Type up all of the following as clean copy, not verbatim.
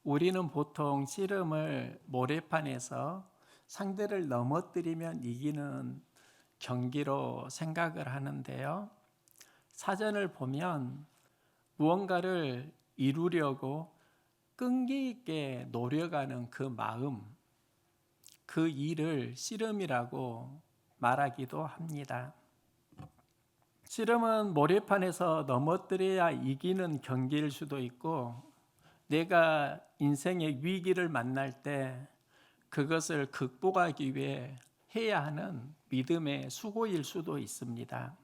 우리는 보통 씨름을 모래판에서 상대를 넘어뜨리면 이기는 경기로 생각을 하는데요. 사전을 보면 무언가를 이루려고 끈기 있게 노력하는 그 마음, 그 일을 씨름이라고 말하기도 합니다. 씨름은 모래판에서 넘어뜨려야 이기는 경기일 수도 있고, 내가 인생의 위기를 만날 때 그것을 극복하기 위해 해야 하는 믿음의 수고일 수도 있습니다.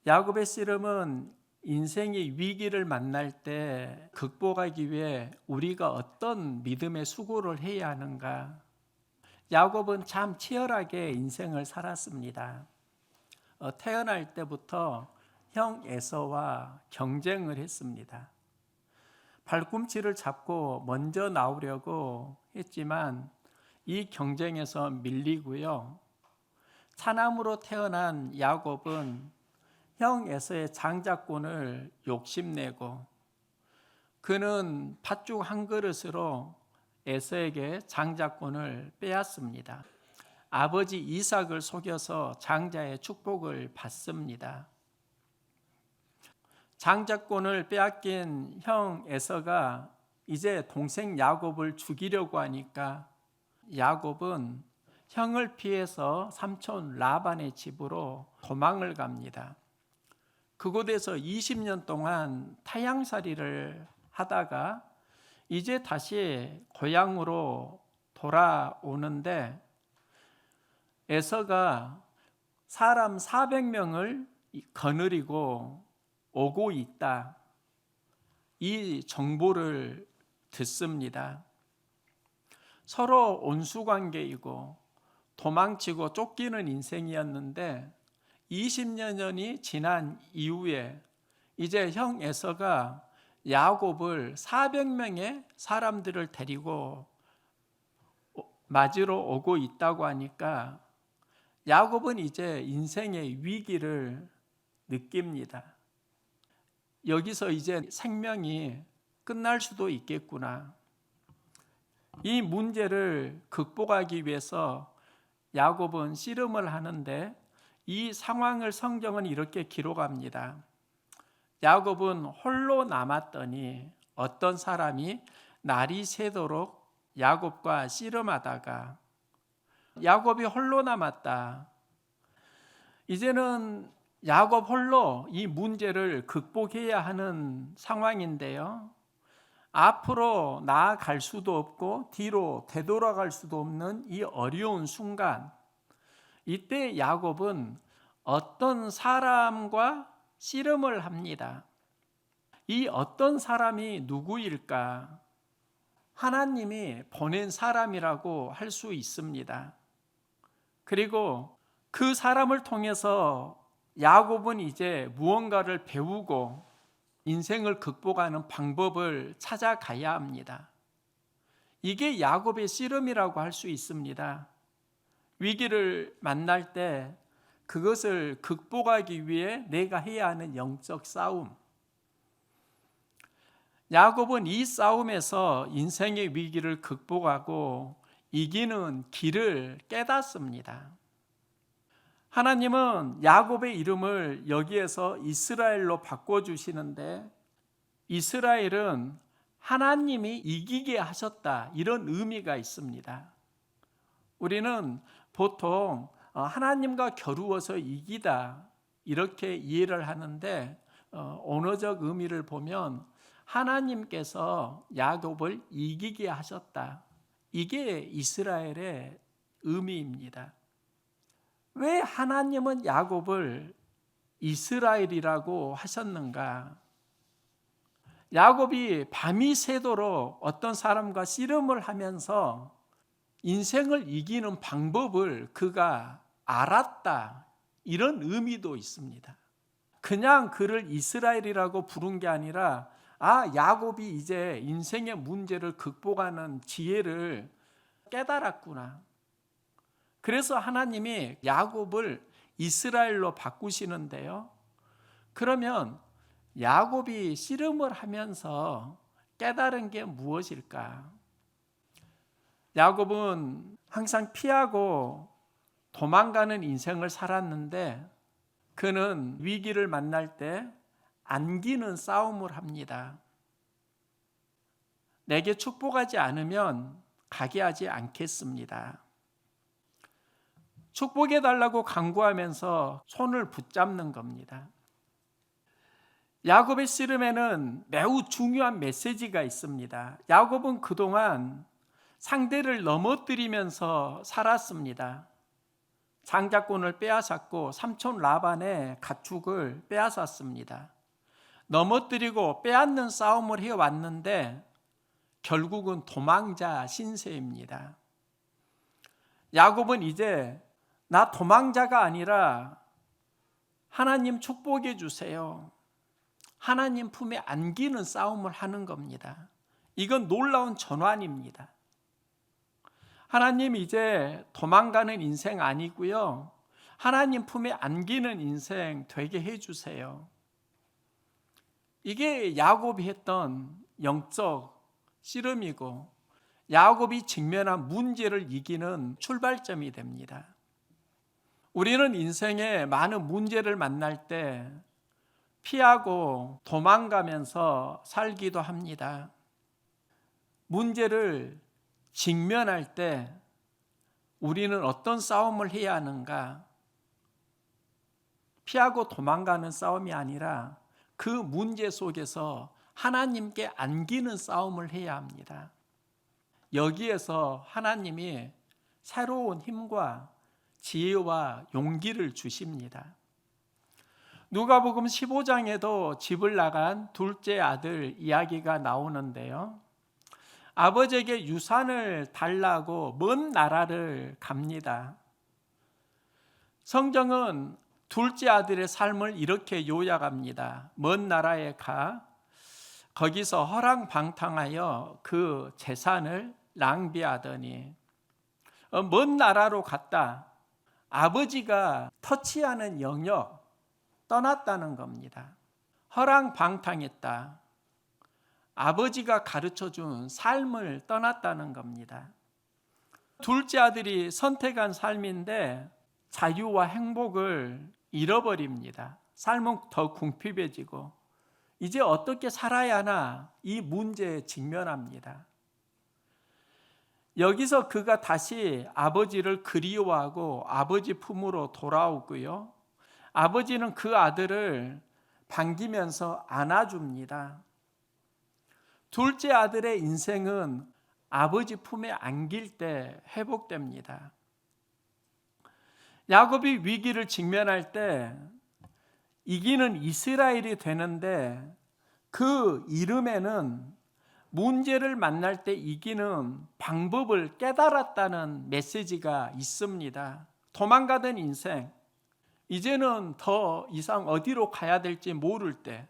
야곱의 씨름은 인생의 위기를 만날 때 극복하기 위해 우리가 어떤 믿음의 수고를 해야 하는가? 야곱은 참 치열하게 인생을 살았습니다. 태어날 때부터 형 에서와 경쟁을 했습니다. 발꿈치를 잡고 먼저 나오려고 했지만 이 경쟁에서 밀리고요. 차남으로 태어난 야곱은 형 에서의 장자권을 욕심내고 그는 팥죽 한 그릇으로 에서에게 장자권을 빼앗습니다. 아버지 이삭을 속여서 장자의 축복을 받습니다. 장자권을 빼앗긴 형 에서가 이제 동생 야곱을 죽이려고 하니까 야곱은 형을 피해서 삼촌 라반의 집으로 도망을 갑니다. 그곳에서 20년 동안 타향살이를 하다가 이제 다시 고향으로 돌아오는데 에서가 사람 400명을 거느리고 오고 있다. 이 정보를 듣습니다. 서로 온수관계이고 도망치고 쫓기는 인생이었는데 20년이 지난 이후에 이제 형 에서가 야곱을 400명의 사람들을 데리고 맞으러 오고 있다고 하니까 야곱은 이제 인생의 위기를 느낍니다. 여기서 이제 생명이 끝날 수도 있겠구나. 이 문제를 극복하기 위해서 야곱은 씨름을 하는데 이 상황을 성경은 이렇게 기록합니다. 야곱은 홀로 남았더니 어떤 사람이 날이 새도록 야곱과 씨름하다가 야곱이 홀로 남았다. 이제는 야곱 홀로 이 문제를 극복해야 하는 상황인데요. 앞으로 나아갈 수도 없고 뒤로 되돌아갈 수도 없는 이 어려운 순간, 이때 야곱은 어떤 사람과 씨름을 합니다. 이 어떤 사람이 누구일까? 하나님이 보낸 사람이라고 할 수 있습니다. 그리고 그 사람을 통해서 야곱은 이제 무언가를 배우고 인생을 극복하는 방법을 찾아가야 합니다. 이게 야곱의 씨름이라고 할 수 있습니다. 위기를 만날 때 그것을 극복하기 위해 내가 해야 하는 영적 싸움. 야곱은 이 싸움에서 인생의 위기를 극복하고 이기는 길을 깨닫습니다. 하나님은 야곱의 이름을 여기에서 이스라엘로 바꿔주시는데 이스라엘은 하나님이 이기게 하셨다, 이런 의미가 있습니다. 우리는 보통 하나님과 겨루어서 이기다 이렇게 이해를 하는데 언어적 의미를 보면 하나님께서 야곱을 이기게 하셨다, 이게 이스라엘의 의미입니다. 왜 하나님은 야곱을 이스라엘이라고 하셨는가? 야곱이 밤이 새도록 어떤 사람과 씨름을 하면서 인생을 이기는 방법을 그가 알았다, 이런 의미도 있습니다. 그냥 그를 이스라엘이라고 부른 게 아니라 야곱이 이제 인생의 문제를 극복하는 지혜를 깨달았구나. 그래서 하나님이 야곱을 이스라엘로 바꾸시는데요. 그러면 야곱이 씨름을 하면서 깨달은 게 무엇일까? 야곱은 항상 피하고 도망가는 인생을 살았는데 그는 위기를 만날 때 안기는 싸움을 합니다. 내게 축복하지 않으면 가게 하지 않겠습니다. 축복해 달라고 간구하면서 손을 붙잡는 겁니다. 야곱의 씨름에는 매우 중요한 메시지가 있습니다. 야곱은 그동안 상대를 넘어뜨리면서 살았습니다. 장자권을 빼앗았고 삼촌 라반의 가축을 빼앗았습니다. 넘어뜨리고 빼앗는 싸움을 해왔는데 결국은 도망자 신세입니다. 야곱은 이제 나 도망자가 아니라 하나님 축복해 주세요. 하나님 품에 안기는 싸움을 하는 겁니다. 이건 놀라운 전환입니다. 하나님 이제 도망가는 인생 아니고요. 하나님 품에 안기는 인생 되게 해주세요. 이게 야곱이 했던 영적 씨름이고 야곱이 직면한 문제를 이기는 출발점이 됩니다. 우리는 인생에 많은 문제를 만날 때 피하고 도망가면서 살기도 합니다. 문제를 직면할 때 우리는 어떤 싸움을 해야 하는가? 피하고 도망가는 싸움이 아니라 그 문제 속에서 하나님께 안기는 싸움을 해야 합니다. 여기에서 하나님이 새로운 힘과 지혜와 용기를 주십니다. 누가복음 15장에도 집을 나간 둘째 아들 이야기가 나오는데요. 아버지에게 유산을 달라고 먼 나라를 갑니다. 성경은 둘째 아들의 삶을 이렇게 요약합니다. 먼 나라에 가 거기서 허랑방탕하여 그 재산을 낭비하더니 먼 나라로 갔다. 아버지가 터치하는 영역 떠났다는 겁니다. 허랑방탕했다. 아버지가 가르쳐준 삶을 떠났다는 겁니다. 둘째 아들이 선택한 삶인데 자유와 행복을 잃어버립니다. 삶은 더 궁핍해지고 이제 어떻게 살아야 하나 이 문제에 직면합니다. 여기서 그가 다시 아버지를 그리워하고 아버지 품으로 돌아오고요. 아버지는 그 아들을 반기면서 안아줍니다. 둘째 아들의 인생은 아버지 품에 안길 때 회복됩니다. 야곱이 위기를 직면할 때 이기는 이스라엘이 되는데 그 이름에는 문제를 만날 때 이기는 방법을 깨달았다는 메시지가 있습니다. 도망가던 인생, 이제는 더 이상 어디로 가야 될지 모를 때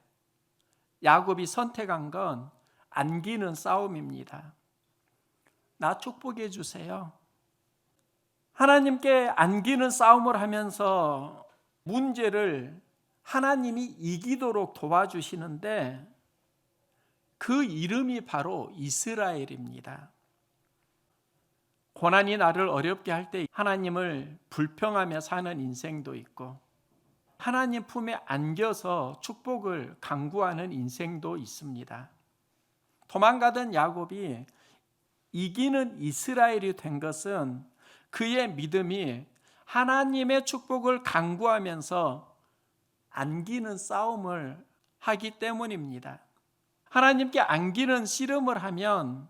야곱이 선택한 건 안기는 싸움입니다. 나 축복해 주세요. 하나님께 안기는 싸움을 하면서 문제를 하나님이 이기도록 도와주시는데 그 이름이 바로 이스라엘입니다. 고난이 나를 어렵게 할 때 하나님을 불평하며 사는 인생도 있고 하나님 품에 안겨서 축복을 간구하는 인생도 있습니다. 도망가던 야곱이 이기는 이스라엘이 된 것은 그의 믿음이 하나님의 축복을 간구하면서 안기는 싸움을 하기 때문입니다. 하나님께 안기는 씨름을 하면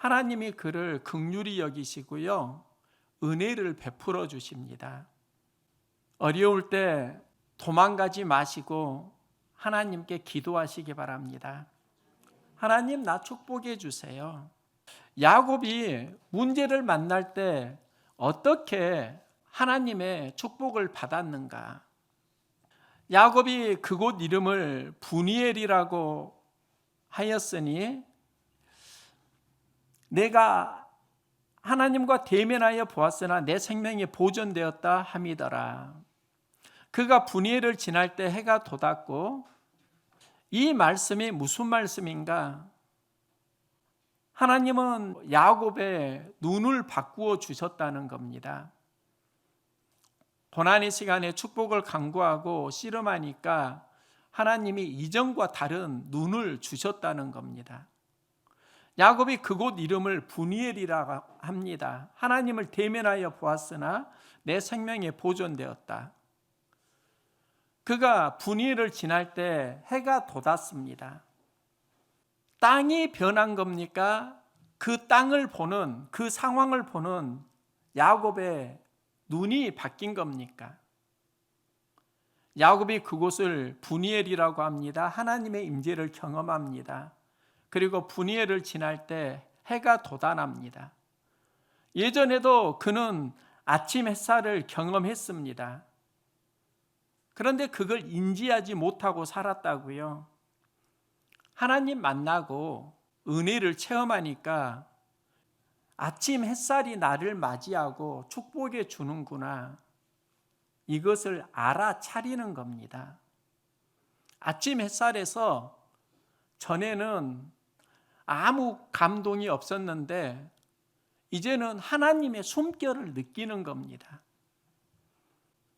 하나님이 그를 긍휼히 여기시고요. 은혜를 베풀어 주십니다. 어려울 때 도망가지 마시고 하나님께 기도하시기 바랍니다. 하나님 나 축복해 주세요. 야곱이 문제를 만날 때 어떻게 하나님의 축복을 받았는가? 야곱이 그곳 이름을 브니엘이라고 하였으니 내가 하나님과 대면하여 보았으나 내 생명이 보존되었다 함이더라. 그가 브니엘을 지날 때 해가 돋았고 이 말씀이 무슨 말씀인가? 하나님은 야곱의 눈을 바꾸어 주셨다는 겁니다. 고난의 시간에 축복을 간구하고 씨름하니까 하나님이 이전과 다른 눈을 주셨다는 겁니다. 야곱이 그곳 이름을 브니엘이라고 합니다. 하나님을 대면하여 보았으나 내 생명이 보존되었다. 그가 브니엘을 지날 때 해가 돋았습니다. 땅이 변한 겁니까? 그 땅을 보는, 그 상황을 보는 야곱의 눈이 바뀐 겁니까? 야곱이 그곳을 브니엘이라고 합니다. 하나님의 임재를 경험합니다. 그리고 브니엘을 지날 때 해가 돋아납니다. 예전에도 그는 아침 햇살을 경험했습니다. 그런데 그걸 인지하지 못하고 살았다고요. 하나님 만나고 은혜를 체험하니까 아침 햇살이 나를 맞이하고 축복해 주는구나. 이것을 알아차리는 겁니다. 아침 햇살에서 전에는 아무 감동이 없었는데 이제는 하나님의 숨결을 느끼는 겁니다.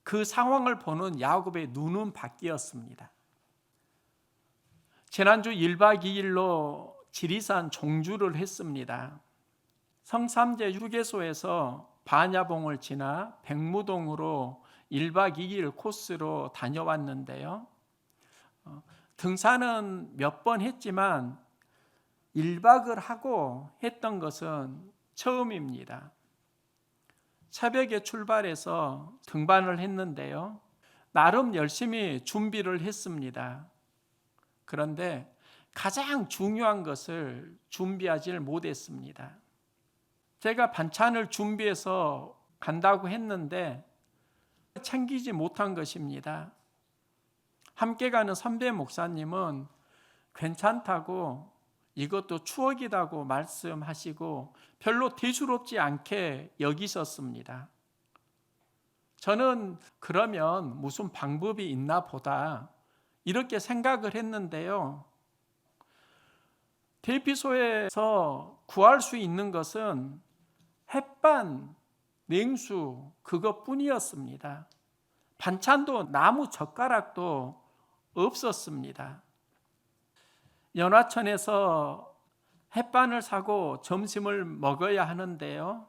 그 상황을 보는 야곱의 눈은 바뀌었습니다. 지난주 1박 2일로 지리산 종주를 했습니다. 성삼재 휴게소에서 반야봉을 지나 백무동으로 1박 2일 코스로 다녀왔는데요. 등산은 몇 번 했지만 1박을 하고 했던 것은 처음입니다. 새벽에 출발해서 등반을 했는데요. 나름 열심히 준비를 했습니다. 그런데 가장 중요한 것을 준비하지 못했습니다. 제가 반찬을 준비해서 간다고 했는데 챙기지 못한 것입니다. 함께 가는 선배 목사님은 괜찮다고 이것도 추억이라고 말씀하시고 별로 대수롭지 않게 여기셨습니다. 저는 그러면 무슨 방법이 있나 보다 이렇게 생각을 했는데요. 대피소에서 구할 수 있는 것은 햇반, 냉수 그것뿐이었습니다. 반찬도 나무 젓가락도 없었습니다. 연화천에서 햇반을 사고 점심을 먹어야 하는데요.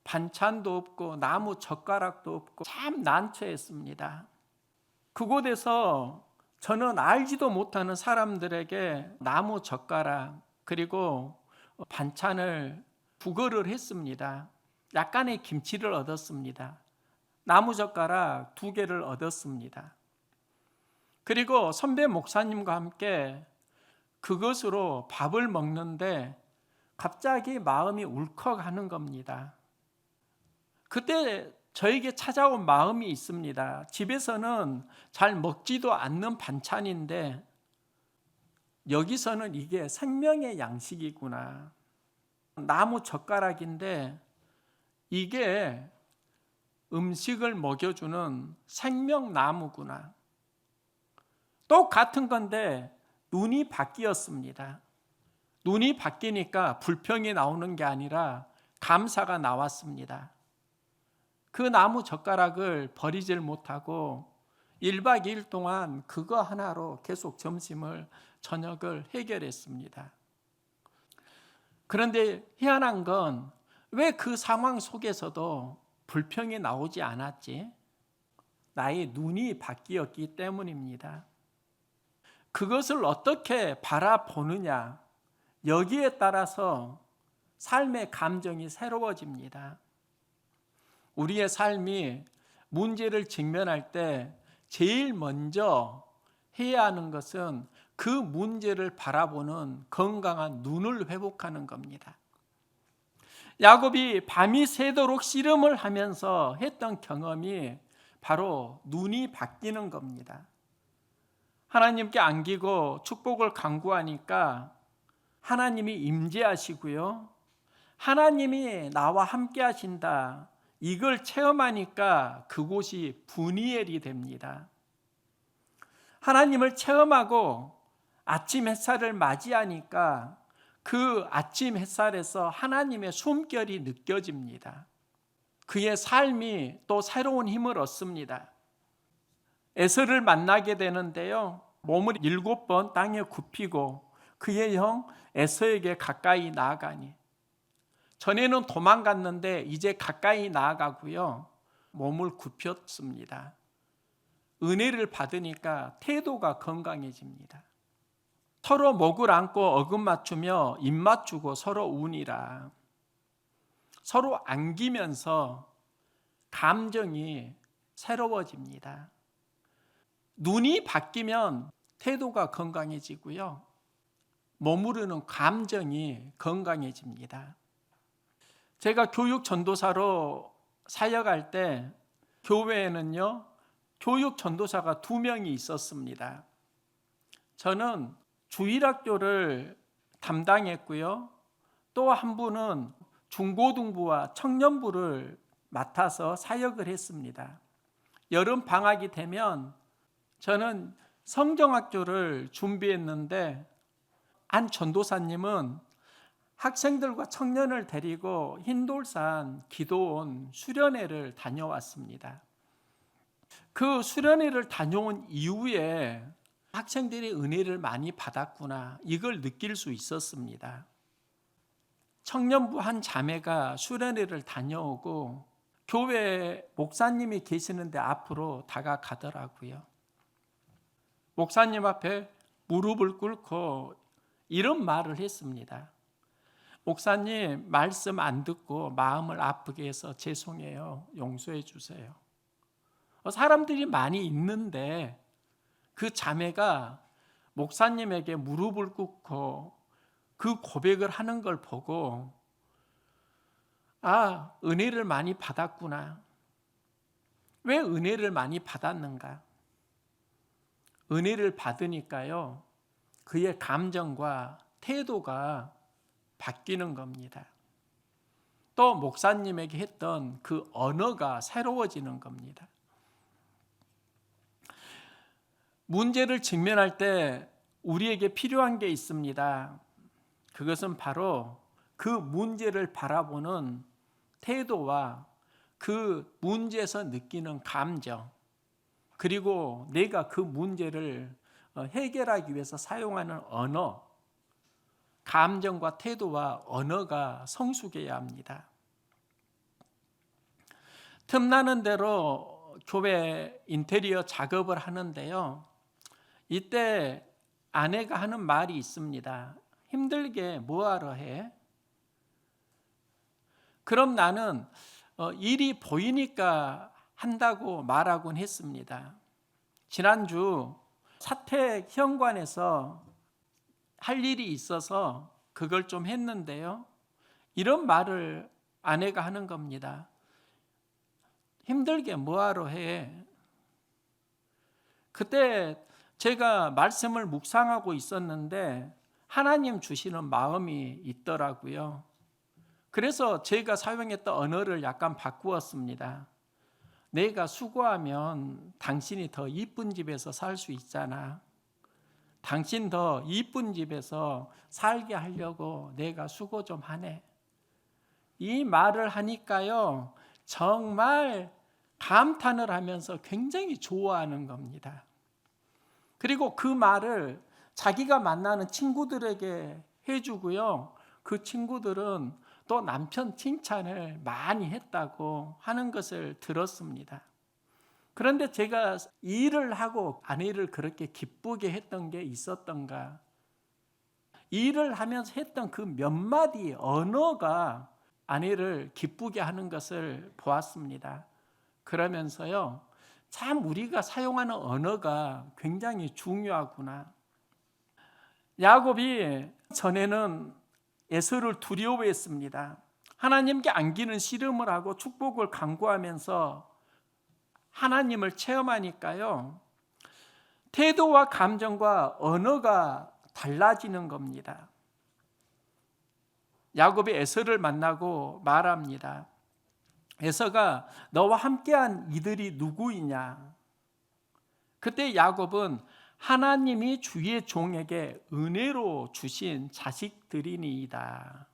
반찬도 없고 나무 젓가락도 없고 참 난처했습니다. 그곳에서 저는 알지도 못하는 사람들에게 나무 젓가락 그리고 반찬을 부거를 했습니다. 약간의 김치를 얻었습니다. 나무 젓가락 2개를 얻었습니다. 그리고 선배 목사님과 함께 그것으로 밥을 먹는데 갑자기 마음이 울컥하는 겁니다. 그때 저에게 찾아온 마음이 있습니다. 집에서는 잘 먹지도 않는 반찬인데 여기서는 이게 생명의 양식이구나. 나무 젓가락인데 이게 음식을 먹여주는 생명나무구나. 똑같은 건데 눈이 바뀌었습니다. 눈이 바뀌니까 불평이 나오는 게 아니라 감사가 나왔습니다. 그 나무 젓가락을 버리질 못하고 1박 2일 동안 그거 하나로 계속 점심을 저녁을 해결했습니다. 그런데 희한한 건 왜 그 상황 속에서도 불평이 나오지 않았지? 나의 눈이 바뀌었기 때문입니다. 그것을 어떻게 바라보느냐, 여기에 따라서 삶의 감정이 새로워집니다. 우리의 삶이 문제를 직면할 때 제일 먼저 해야 하는 것은 그 문제를 바라보는 건강한 눈을 회복하는 겁니다. 야곱이 밤이 새도록 씨름을 하면서 했던 경험이 바로 눈이 바뀌는 겁니다. 하나님께 안기고 축복을 간구하니까 하나님이 임재하시고요. 하나님이 나와 함께 하신다. 이걸 체험하니까 그곳이 브니엘이 됩니다. 하나님을 체험하고 아침 햇살을 맞이하니까 그 아침 햇살에서 하나님의 숨결이 느껴집니다. 그의 삶이 또 새로운 힘을 얻습니다. 에서를 만나게 되는데요, 몸을 7번 땅에 굽히고 그의 형 에서에게 가까이 나아가니, 전에는 도망갔는데 이제 가까이 나아가고요, 몸을 굽혔습니다. 은혜를 받으니까 태도가 건강해집니다. 서로 목을 안고 어금 맞추며 입 맞추고 서로 우니라. 서로 안기면서 감정이 새로워집니다. 눈이 바뀌면 태도가 건강해지고요, 머무르는 감정이 건강해집니다. 제가 교육 전도사로 사역할 때 교회에는요, 교육 전도사가 2명이 있었습니다. 저는 주일학교를 담당했고요, 또 한 분은 중고등부와 청년부를 맡아서 사역을 했습니다. 여름 방학이 되면 저는 성경학교를 준비했는데, 한 전도사님은 학생들과 청년을 데리고 흰돌산 기도원 수련회를 다녀왔습니다. 그 수련회를 다녀온 이후에 학생들이 은혜를 많이 받았구나, 이걸 느낄 수 있었습니다. 청년부 한 자매가 수련회를 다녀오고 교회 목사님이 계시는데 앞으로 다가가더라고요. 목사님 앞에 무릎을 꿇고 이런 말을 했습니다. 목사님, 말씀 안 듣고 마음을 아프게 해서 죄송해요. 용서해 주세요. 사람들이 많이 있는데 그 자매가 목사님에게 무릎을 꿇고 그 고백을 하는 걸 보고, 아, 은혜를 많이 받았구나. 왜 은혜를 많이 받았는가? 은혜를 받으니까요, 그의 감정과 태도가 바뀌는 겁니다. 또 목사님에게 했던 그 언어가 새로워지는 겁니다. 문제를 직면할 때 우리에게 필요한 게 있습니다. 그것은 바로 그 문제를 바라보는 태도와 그 문제에서 느끼는 감정, 그리고 내가 그 문제를 해결하기 위해서 사용하는 언어, 감정과 태도와 언어가 성숙해야 합니다. 틈나는 대로 교회 인테리어 작업을 하는데요, 이때 아내가 하는 말이 있습니다. 힘들게 뭐하러 해? 그럼 나는 일이 보이니까 한다고 말하곤 했습니다. 지난주 사택현관에서 할 일이 있어서 그걸 좀 했는데요, 이런 말을 아내가 하는 겁니다. 힘들게 뭐하러 해? 그때 제가 말씀을 묵상하고 있었는데 하나님 주시는 마음이 있더라고요. 그래서 제가 사용했던 언어를 약간 바꾸었습니다. 내가 수고하면 당신이 더 이쁜 집에서 살 수 있잖아. 당신 더 이쁜 집에서 살게 하려고 내가 수고 좀 하네. 이 말을 하니까요, 정말 감탄을 하면서 굉장히 좋아하는 겁니다. 그리고 그 말을 자기가 만나는 친구들에게 해주고요, 그 친구들은 또 남편 칭찬을 많이 했다고 하는 것을 들었습니다. 그런데 제가 일을 하고 아내를 그렇게 기쁘게 했던 게 있었던가? 일을 하면서 했던 그 몇 마디 언어가 아내를 기쁘게 하는 것을 보았습니다. 그러면서요, 참 우리가 사용하는 언어가 굉장히 중요하구나. 야곱이 전에는 에서를 두려워했습니다. 하나님께 안기는 씨름을 하고 축복을 강구하면서 하나님을 체험하니까요, 태도와 감정과 언어가 달라지는 겁니다. 야곱이 에서를 만나고 말합니다. 에서가 너와 함께한 이들이 누구이냐? 그때 야곱은 하나님이 주의 종에게 은혜로 주신 자식들이니이다.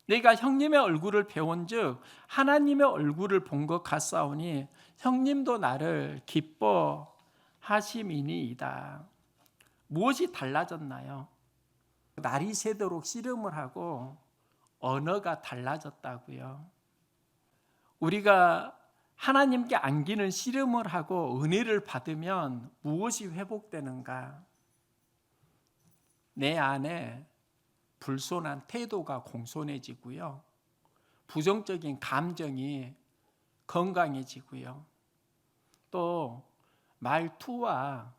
내가 형님의 얼굴을 배운즉 하나님의 얼굴을 본 것 같사오니 형님도 나를 기뻐하심이니이다. 무엇이 달라졌나요? 날이 새도록 씨름을 하고 언어가 달라졌다고요. 우리가 하나님께 안기는 씨름을 하고 은혜를 받으면 무엇이 회복되는가? 내 안에 불손한 태도가 공손해지고요. 부정적인 감정이 건강해지고요. 또 말투와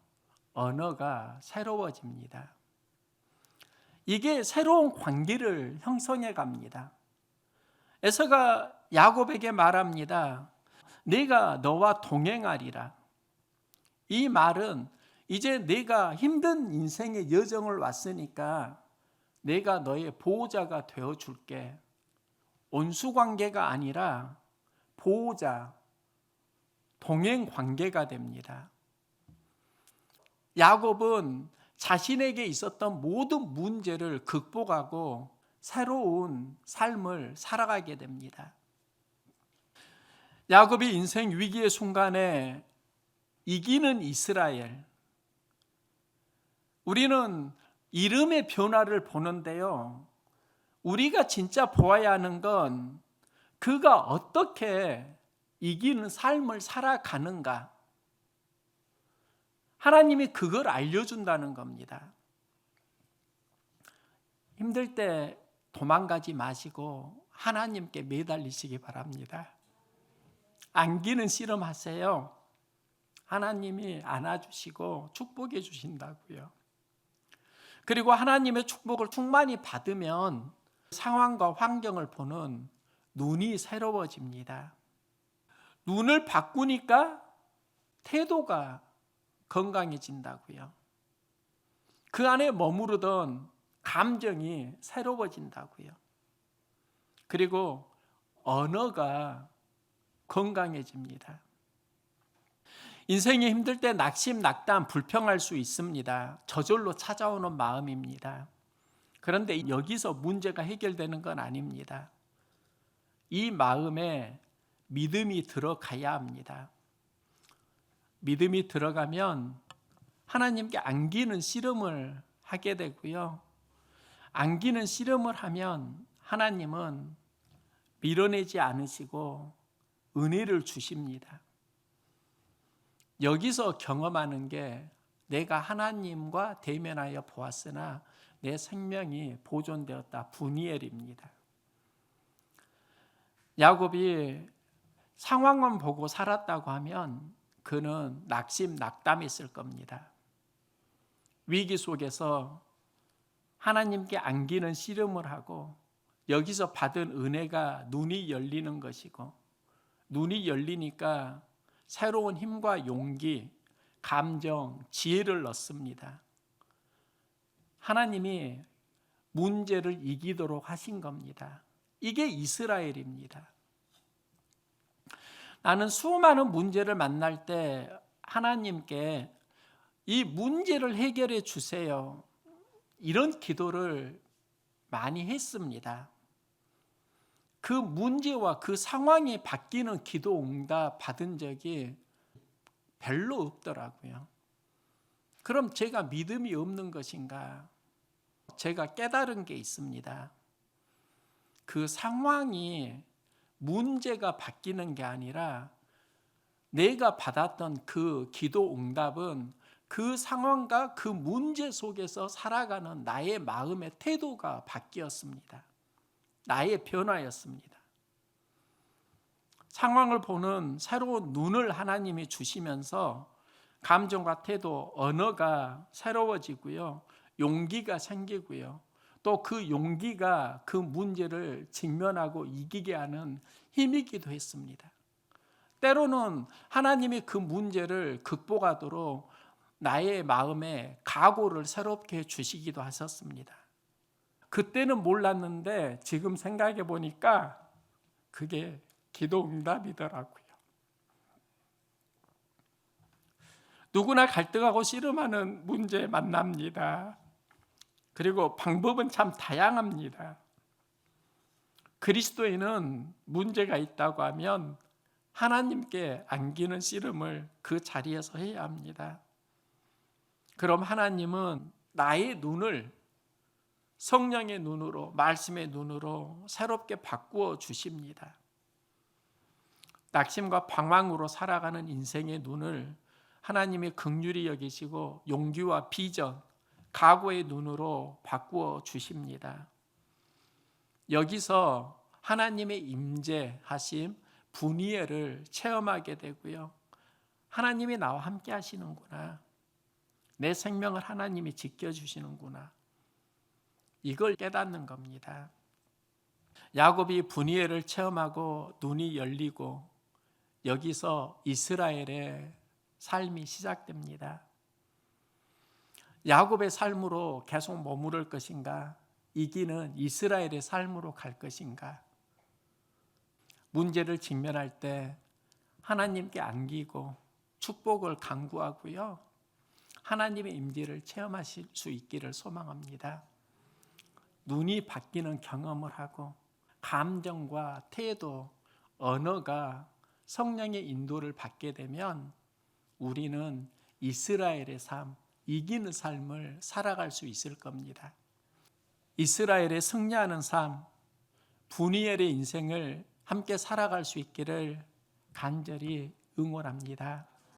언어가 새로워집니다. 이게 새로운 관계를 형성해 갑니다. 에서가 야곱에게 말합니다. 내가 너와 동행하리라. 이 말은 이제 내가 힘든 인생의 여정을 왔으니까 내가 너의 보호자가 되어줄게. 온수관계가 아니라 보호자, 동행관계가 됩니다. 야곱은 자신에게 있었던 모든 문제를 극복하고 새로운 삶을 살아가게 됩니다. 야곱이 인생 위기의 순간에 이기는 이스라엘. 우리는 이름의 변화를 보는데요. 우리가 진짜 보아야 하는 건 그가 어떻게 이기는 삶을 살아가는가. 하나님이 그걸 알려준다는 겁니다. 힘들 때 도망가지 마시고 하나님께 매달리시기 바랍니다. 안기는 씨름하세요. 하나님이 안아주시고 축복해 주신다고요. 그리고 하나님의 축복을 충만히 받으면 상황과 환경을 보는 눈이 새로워집니다. 눈을 바꾸니까 태도가 건강해진다고요. 그 안에 머무르던 감정이 새로워진다고요. 그리고 언어가 건강해집니다. 인생이 힘들 때 낙심낙담, 불평할 수 있습니다. 저절로 찾아오는 마음입니다. 그런데 여기서 문제가 해결되는 건 아닙니다. 이 마음에 믿음이 들어가야 합니다. 믿음이 들어가면 하나님께 안기는 씨름을 하게 되고요. 안기는 씨름을 하면 하나님은 밀어내지 않으시고 은혜를 주십니다. 여기서 경험하는 게 내가 하나님과 대면하여 보았으나 내 생명이 보존되었다. 분이엘입니다. 야곱이 상황만 보고 살았다고 하면 그는 낙심낙담했을 겁니다. 위기 속에서 하나님께 안기는 씨름을 하고 여기서 받은 은혜가 눈이 열리는 것이고 눈이 열리니까 새로운 힘과 용기, 감정, 지혜를 얻습니다. 하나님이 문제를 이기도록 하신 겁니다. 이게 이스라엘입니다. 나는 수많은 문제를 만날 때 하나님께 이 문제를 해결해 주세요. 이런 기도를 많이 했습니다. 그 문제와 그 상황이 바뀌는 기도 응답 받은 적이 별로 없더라고요. 그럼 제가 믿음이 없는 것인가? 제가 깨달은 게 있습니다. 그 상황이 문제가 바뀌는 게 아니라 내가 받았던 그 기도 응답은 그 상황과 그 문제 속에서 살아가는 나의 마음의 태도가 바뀌었습니다. 나의 변화였습니다. 상황을 보는 새로운 눈을 하나님이 주시면서 감정과 태도, 언어가 새로워지고요. 용기가 생기고요. 또 그 용기가 그 문제를 직면하고 이기게 하는 힘이기도 했습니다. 때로는 하나님이 그 문제를 극복하도록 나의 마음에 각오를 새롭게 주시기도 하셨습니다. 그때는 몰랐는데 지금 생각해 보니까 그게 기도 응답이더라고요. 누구나 갈등하고 씨름하는 문제 만납니다. 그리고 방법은 참 다양합니다. 그리스도인은 문제가 있다고 하면 하나님께 안기는 씨름을 그 자리에서 해야 합니다. 그럼 하나님은 나의 눈을 성령의 눈으로, 말씀의 눈으로 새롭게 바꾸어 주십니다. 낙심과 방황으로 살아가는 인생의 눈을 하나님이 긍휼히 여기시고 용기와 비전, 각오의 눈으로 바꾸어 주십니다. 여기서 하나님의 임재하심, 분이엘을 체험하게 되고요. 하나님이 나와 함께 하시는구나. 내 생명을 하나님이 지켜주시는구나. 이걸 깨닫는 겁니다. 야곱이 분이엘을 체험하고 눈이 열리고 여기서 이스라엘의 삶이 시작됩니다. 야곱의 삶으로 계속 머무를 것인가? 이기는 이스라엘의 삶으로 갈 것인가? 문제를 직면할 때 하나님께 안기고 축복을 간구하고요. 하나님의 임재를 체험하실 수 있기를 소망합니다. 눈이 바뀌는 경험을 하고 감정과 태도, 언어가 성령의 인도를 받게 되면 우리는 이스라엘의 삶, 이기는 삶을 살아갈 수 있을 겁니다. 이스라엘의 승리하는 삶, 분이엘의 인생을 함께 살아갈 수 있기를 간절히 응원합니다.